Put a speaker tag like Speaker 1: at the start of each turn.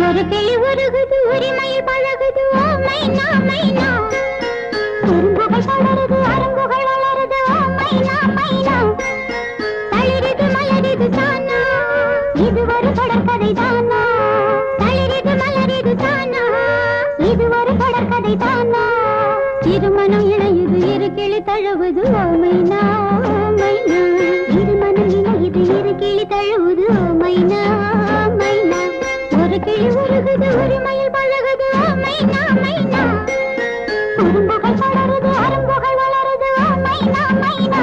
Speaker 1: ஒரு கிளி உருகுது உரிமையில் பழகுது ஓ மைனா மைனா குறும்புகள் தொடருது அரும்புகள் வளருது ஓ மைனா மைனா தளிரிது மலரிது தானா இது ஒரு தொடர்கதை தானா தளிரிது மலரிது தானா இது ஒரு தொடர்கதை தானா இருமனம் இணையுது இரு கிளி தழுவுது ஓ மைனா மைனா இருமனம் இணையுது இரு கிளி தழுவுது ஓ மைனா மைனா ஒரு கிளி உருகுது உரிமையில் பழகுது ஓ மைனா மைனா குறும்புகள் தொடருது அரும்புகள் வளருது ஓ மைனா மைனா